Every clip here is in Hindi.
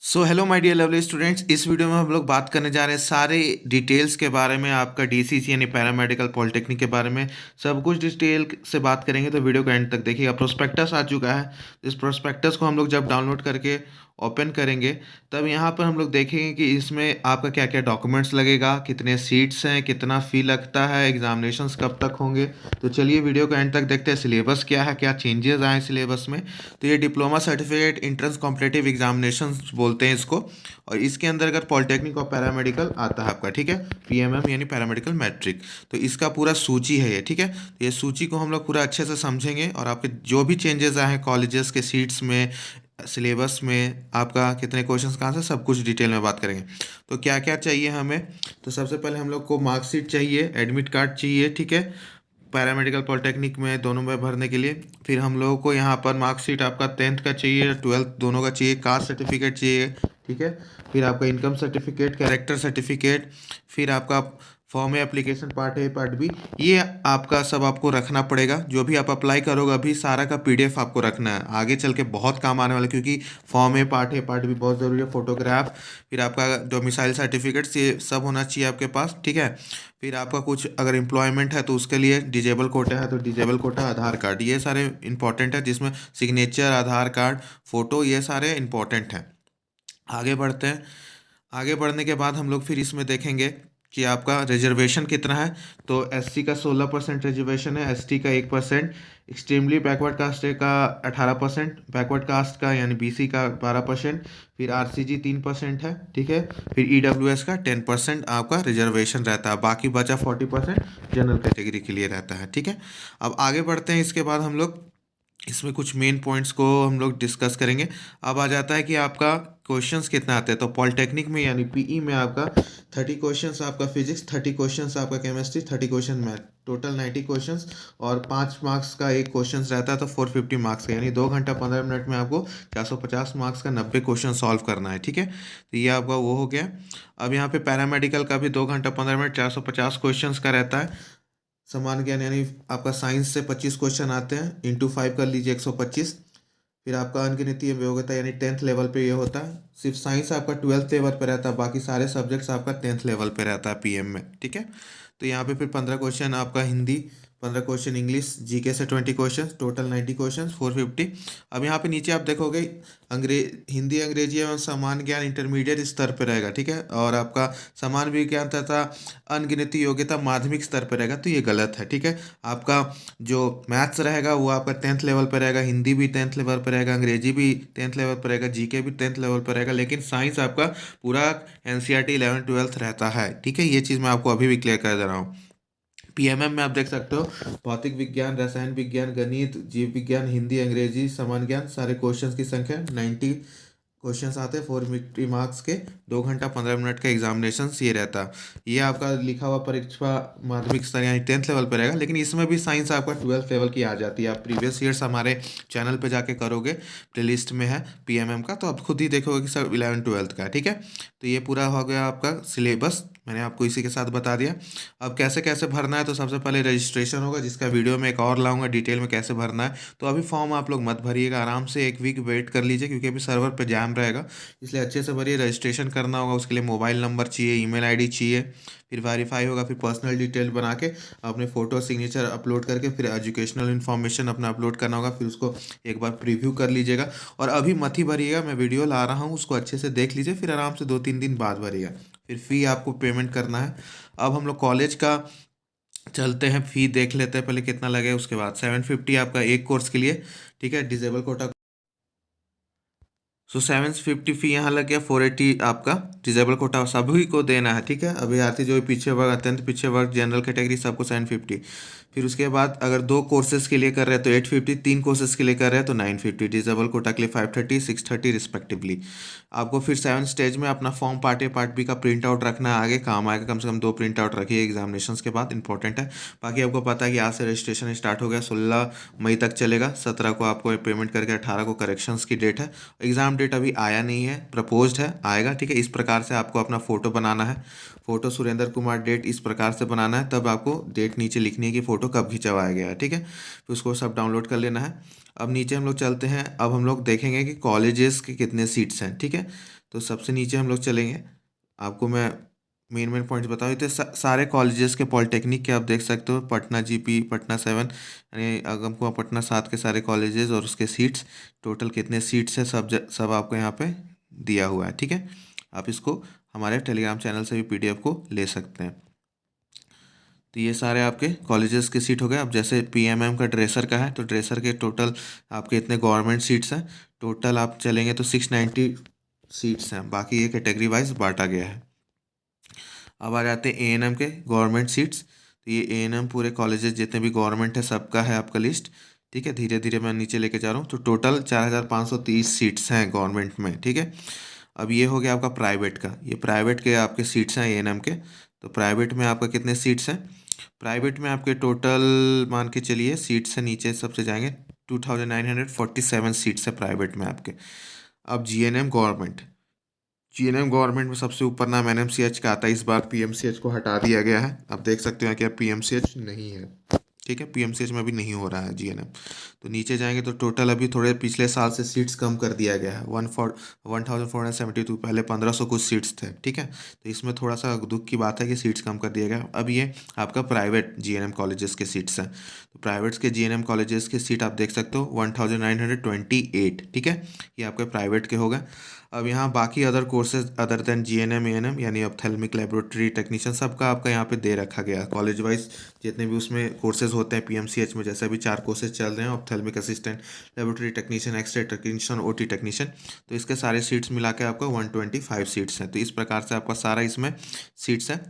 So hello my dear lovely students. इस वीडियो में हम लोग बात करने जा रहे हैं सारे डिटेल्स के बारे में, आपका डीसीसी यानी पैरामेडिकल पॉलिटेक्निक के बारे में सब कुछ डिटेल से बात करेंगे। तो वीडियो को एंड तक देखिएगा। प्रोस्पेक्टस आ चुका है। इस प्रोस्पेक्टस को हम लोग जब डाउनलोड करके ओपन करेंगे तब यहाँ पर हम लोग देखेंगे कि इसमें आपका क्या क्या डॉक्यूमेंट्स लगेगा, कितने सीट्स हैं, कितना फ़ी लगता है, एग्जामिनेशंस कब तक होंगे। तो चलिए वीडियो को एंड तक देखते हैं। सिलेबस क्या है, क्या चेंजेस आए सिलेबस में। तो ये diploma certificate entrance competitive examinations बोलते हैं इसको। और इसके अंदर अगर पॉलिटेक्निक और पैरामेडिकल आता है आपका, ठीक है, पीएमएम यानी पैरामेडिकल मैट्रिक। तो इसका पूरा सूची है ये, ठीक है। तो ये सूची को हम लोग पूरा अच्छे से समझेंगे और आपके जो भी चेंजेस आए हैं कॉलेजेस के सीट्स में, सिलेबस में, आपका कितने क्वेश्चंस कहाँ से, सब कुछ डिटेल में बात करेंगे। तो क्या क्या चाहिए हमें। तो सबसे पहले हम लोग को मार्कशीट चाहिए, एडमिट कार्ड चाहिए, ठीक है, पैरामेडिकल पॉलिटेक्निक में दोनों में भरने के लिए। फिर हम लोगों को यहाँ पर मार्कशीट आपका 10th का चाहिए, 12th दोनों का चाहिए, कास्ट सर्टिफिकेट चाहिए, ठीक है। फिर आपका इनकम सर्टिफिकेट, कैरेक्टर सर्टिफिकेट, फिर आपका फॉर्म है, application part A part B, ये आपका सब आपको रखना पड़ेगा। जो भी आप अप्लाई करोगे अभी सारा का पीडीएफ आपको रखना है, आगे चल के बहुत काम आने वाला है, क्योंकि form A part A part B बहुत ज़रूरी है, फोटोग्राफ, फिर आपका डोमिसाइल सर्टिफिकेट्स, ये सब होना चाहिए आपके पास, ठीक है। फिर आपका कुछ अगर एम्प्लॉयमेंट है तो उसके लिए डिजेबल कोटा है तो डिजेबल कोटा, आधार कार्ड, ये सारे इंपॉर्टेंट है, जिसमें सिग्नेचर, आधार कार्ड, फोटो, ये सारे इंपॉर्टेंट हैं। आगे बढ़ते हैं। आगे बढ़ने के बाद हम लोग फिर इसमें देखेंगे कि आपका रिजर्वेशन कितना है। तो एससी का 16% रिजर्वेशन है, एसटी का 1%, एक्सट्रीमली बैकवर्ड कास्ट का 18%, बैकवर्ड कास्ट का यानी बीसी का 12%, फिर आरसीजी 3% है, ठीक है। फिर ईडब्ल्यूएस का 10% आपका रिजर्वेशन रहता है, बाकी बचा 40% जनरल कैटेगरी के लिए रहता है, ठीक है। अब आगे बढ़ते हैं। इसके बाद हम लोग इसमें कुछ मेन पॉइंट्स को हम लोग डिस्कस करेंगे। अब आ जाता है कि आपका क्वेश्चंस कितना आते हैं। तो पॉलिटेक्निक में यानी पीई में आपका 30 क्वेश्चंस आपका फिजिक्स, 30 क्वेश्चंस आपका chemistry, 30 question math, total 90 questions. और 5 मार्क्स का एक क्वेश्चन रहता है, तो 450 मार्क्स का, यानी 2 घंटा 15 मिनट में आपको 450 मार्क्स का 90 क्वेश्चन सॉल्व करना है, ठीक है। तो ये आपका वो हो गया। अब यहाँ पे पैरामेडिकल का भी 2 घंटा 15 मिनट 450 क्वेश्चन का रहता है। समान ज्ञान यानी आपका साइंस से 25 क्वेश्चन आते हैं, इंटू 5 कर लीजिए 125। फिर आपका अंकगणितीय योग्यता यानी 10th लेवल पे ये होता है। सिर्फ साइंस आपका 12th लेवल पे रहता है, बाकी सारे सब्जेक्ट्स आपका 10th लेवल पे रहता है पीएम में, ठीक है। तो यहाँ पे फिर 15 क्वेश्चन आपका हिंदी, 15 क्वेश्चन इंग्लिश, जीके से 20 क्वेश्चन, टोटल 90 क्वेश्चन 450। अब यहाँ पे नीचे आप देखोगे हिंदी अंग्रेजी एवं सामान्य ज्ञान इंटरमीडिएट स्तर पे रहेगा, ठीक है। और आपका सामान्य विज्ञान तथा अनगिनती योग्यता माध्यमिक स्तर पे रहेगा, तो ये गलत है, ठीक है। आपका जो मैथ्स रहेगा वो आपका 10th लेवल पे रहेगा, हिंदी भी 10th लेवल पे रहेगा, अंग्रेजी भी 10th लेवल पे रहेगा, जीके भी 10th लेवल पे रहेगा, लेकिन साइंस आपका पूरा एनसीईआरटी 11th 12th रहता है, ठीक है। ये चीज़ मैं आपको अभी भी क्लियर कर दे रहा हूँ। पीएमएम में आप देख सकते हो भौतिक विज्ञान, रसायन विज्ञान, गणित, जीव विज्ञान, हिंदी, अंग्रेजी, सामान्य ज्ञान, सारे क्वेश्चंस की संख्या 90 क्वेश्चंस आते हैं, 450 मार्क्स के, 2 घंटा 15 मिनट का एग्जामिनेशन ये रहता है। ये आपका लिखा हुआ परीक्षा माध्यमिक स्तर यानी 10th लेवल पे रहेगा, लेकिन इसमें भी साइंस आपका 12th लेवल की आ जाती है। आप प्रीवियस ईयर्स हमारे चैनल पे जाके करोगे, प्लेलिस्ट में है पीएमएम का, तो आप खुद ही देखोगे कि सर 11th 12th का है, ठीक है। तो ये पूरा हो गया आपका सिलेबस, मैंने आपको इसी के साथ बता दिया। अब कैसे कैसे भरना है, तो सबसे पहले रजिस्ट्रेशन होगा, जिसका वीडियो में एक और लाऊंगा डिटेल में कैसे भरना है। तो अभी फॉर्म आप लोग मत भरिएगा, आराम से 1 वीक वेट कर लीजिए, क्योंकि अभी सर्वर पे जैम रहेगा, इसलिए अच्छे से भरिए। रजिस्ट्रेशन करना होगा, उसके लिए मोबाइल नंबर चाहिए, ईमेल आईडी चाहिए, फिर वेरीफाई होगा, फिर पर्सनल डिटेल बना के अपने फ़ोटो सिग्नेचर अपलोड करके फिर एजुकेशनल इन्फॉर्मेशन अपना अपलोड करना होगा, फिर उसको एक बार प्रीव्यू कर लीजिएगा। और अभी मत ही भरिएगा, मैं वीडियो ला रहा हूँ, उसको अच्छे से देख लीजिए, फिर आराम से 2-3 दिन बाद भरिएगा। फिर फ़ी आपको पेमेंट करना है। अब हम लोग कॉलेज का चलते हैं, फ़ी देख लेते हैं पहले कितना लगे, उसके बाद 750 आपका एक कोर्स के लिए, ठीक है, डिजेबल कोटा। सो 750 फी यहाँ लग गया, 480 आपका डिजेबल कोटा सभी को देना है, ठीक है। अभ्यर्थी जो पीछे वर्ग, अत्यंत पीछे वर्ग, जनरल कैटेगरी, सबको 750। फिर उसके बाद अगर 2 कोर्सेज के लिए कर रहे हैं तो 850, 3 कोर्सेज के लिए कर रहे हैं तो 950, डिजेबल कोटा के लिए 530, 630 रिस्पेक्टिवली। आपको फिर 7 स्टेज में अपना form part A part B का प्रिंट आउट रखना है, आगे काम आएगा। कम से कम 2 प्रिंट आउट रखिए एग्जामिनेशन के बाद, इंपॉर्टेंट है। बाकी आपको पता है कि आज से रजिस्ट्रेशन स्टार्ट हो गया, 16 मई तक चलेगा, 17 को आपको पेमेंट करके 18 को करेक्शंस की डेट है। एग्ज़ाम डेट अभी आया नहीं है, प्रपोज्ड है, आएगा, ठीक है। इस प्रकार से आपको अपना फ़ोटो बनाना है, फ़ोटो सुरेंद्र कुमार डेट इस प्रकार से बनाना है, तब आपको डेट नीचे लिखनी है कि फ़ोटो फ़ोटो कब खिंचवाया गया है, ठीक है। फिर उसको सब डाउनलोड कर लेना है। अब नीचे हम लोग चलते हैं, अब हम लोग देखेंगे कि कॉलेजेस के कितने सीट्स हैं, ठीक है। तो सबसे नीचे हम लोग चलेंगे, आपको मैं मेन मेन पॉइंट्स बताओ। तो सारे कॉलेजेस के पॉलिटेक्निक के आप देख सकते हो, पटना जीपी, पटना 7, यानी अगमकुआं, पटना 7 के सारे कॉलेजेस और उसके सीट्स, टोटल कितने सीट्स है सब आपको यहाँ पे दिया हुआ है, ठीक है। आप इसको हमारे टेलीग्राम चैनल से भी पीडीएफ को ले सकते हैं। तो ये सारे आपके कॉलेजेस के सीट हो गए। अब जैसे पीएमएम का ड्रेसर का है, तो ड्रेसर के टोटल आपके इतने गवर्नमेंट सीट्स हैं। टोटल आप चलेंगे तो 690 सीट्स हैं, बाकी ये कैटेगरी वाइज बांटा गया है। अब आ जाते हैं एएनएम के गवर्नमेंट सीट्स। तो ये एएनएम पूरे कॉलेजेस जितने भी गवर्नमेंट है सबका है आपका लिस्ट, ठीक है। धीरे धीरे मैं नीचे लेके जा रहा हूँ। तो टोटल 4530 सीट्स हैं गवर्नमेंट में, ठीक है। अब ये हो गया आपका प्राइवेट का, ये प्राइवेट के आपके सीट्स हैं एएनएम के। तो प्राइवेट में आपका कितने सीट्स हैं? प्राइवेट में आपके टोटल मान के चलिए सीट्स से नीचे सबसे जाएंगे, 2947 सीट्स है प्राइवेट में आपके। अब जीएनएम गवर्नमेंट में सबसे ऊपर नाम एनएमसीएच का आता है। इस बार पीएमसीएच को हटा दिया गया है, आप देख सकते हो कि अब पीएमसीएच नहीं है, ठीक है। पीएमसीएच में भी नहीं हो रहा है जीएनएम। तो नीचे जाएंगे तो टोटल अभी थोड़े पिछले साल से सीट्स कम कर दिया गया है, 1472, पहले 1500 कुछ सीट्स थे, ठीक है। तो इसमें थोड़ा सा दुख की बात है कि सीट्स कम कर दिया गया। अब ये आपका प्राइवेट जीएनएम कॉलेजेस के सीट्स हैं। तो प्राइवेट्स के जीएनएम कॉलेजेस के सीट आप देख सकते हो 1928, ठीक है। ये आपके प्राइवेट के हो गए। अब यहाँ बाकी other courses other than GNM ANM यानी ऑप्थेल्मिक लेबोरेटरी टेक्नीशियन सबका आपका यहाँ पे दे रखा गया है कॉलेज वाइज। जितने भी उसमें कोर्सेज होते हैं पीएमसीएच में, जैसे अभी 4 कोर्सेज चल रहे हैं, ophthalmic assistant, laboratory technician, x-ray technician, OT technician, तो इसके सारे सीट्स मिला के आपका 125 सीट्स हैं। तो इस प्रकार से आपका सारा इसमें सीट्स है।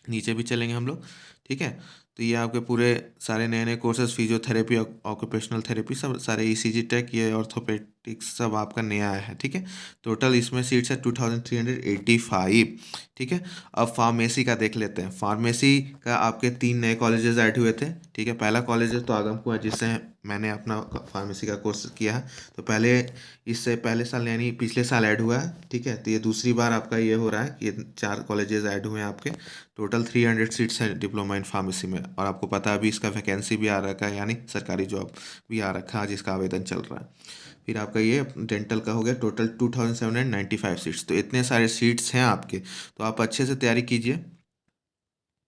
नीचे भी चलेंगे हम लोग, ठीक है। तो ये आपके पूरे सारे नए नए कोर्सेज, फिजियोथेरेपी, ऑक्यूपेशनल थेरेपी, सब सारे ईसीजी टेक, ये ऑर्थोपेडिक्स सब आपका नया आया है, ठीक है। टोटल इसमें सीट्स है 2385, ठीक है। अब फार्मेसी का देख लेते हैं। फार्मेसी का आपके 3 नए कॉलेजेस ऐड हुए थे, ठीक है। पहला कॉलेज तो आगमकुआं, जिससे मैंने अपना फार्मेसी का कोर्स किया है। तो इससे पहले साल यानी पिछले साल ऐड हुआ है, ठीक है। तो ये दूसरी बार आपका ये हो रहा है कि ये 4 कॉलेजेस ऐड हुए हैं आपके। टोटल 300 सीट्स हैं डिप्लोमा इन फार्मेसी में। और आपको पता है अभी इसका वैकेंसी भी आ रखा है, यानी सरकारी जॉब भी आ रखा है जिसका आवेदन चल रहा है। फिर आपका ये डेंटल का हो गया, टोटल 2795 सीट्स। तो इतने सारे सीट्स हैं आपके, तो आप अच्छे से तैयारी कीजिए।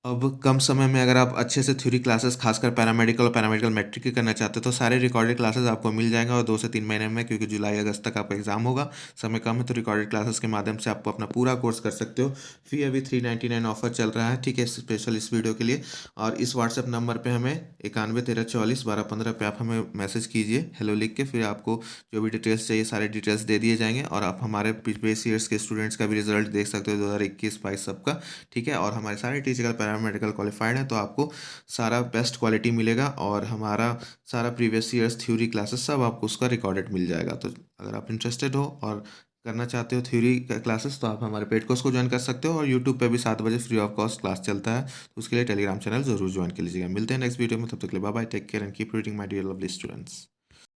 अब कम समय में अगर आप अच्छे से थ्योरी क्लासेस खासकर पैरामेडिकल और पैरामेडिकल मैट्रिक की करना चाहते हो तो सारे रिकॉर्डेड क्लासेस आपको मिल जाएंगे, और 2 से 3 महीने में, क्योंकि जुलाई अगस्त तक आपका एग्जाम होगा, समय कम है, तो रिकॉर्डेड क्लासेस के माध्यम से आप अपना पूरा कोर्स कर सकते हो। फी अभी 399 ऑफर चल रहा है, ठीक है, स्पेशल इस वीडियो के लिए। और इस व्हाट्सएप नंबर पर हमें 91 13 44 12 15 पे आप हमें मैसेज कीजिए हेलो लिख के, फिर आपको जो भी डिटेल्स चाहिए सारे डिटेल्स दे दिए जाएंगे। और आप हमारे प्रीवियस ईयर्स के स्टूडेंट्स का भी रिजल्ट देख सकते हो 2021-22 सबका, ठीक है। और हमारे सारे टीचर पैरामेडिकल क्वालिफाइड है, तो आपको सारा बेस्ट क्वालिटी मिलेगा, और हमारा सारा प्रीवियस ईयर्स थ्योरी क्लासेस सब आपको उसका रिकॉर्डेड मिल जाएगा। तो अगर आप इंटरेस्टेड हो और करना चाहते हो थ्योरी क्लासेस, तो आप हमारे पेड कोर्स को ज्वाइन कर सकते हो। और यूट्यूब पे भी 7 बजे फ्री ऑफ कॉस्ट क्लास चलता है, तो उसके लिए टेलीग्राम चैनल जरूर ज्वाइन कर लीजिएगा। मिलते हैं नेक्स्ट वीडियो में, तब तक के लिए bye bye, take care and keep reading my dear lovely students.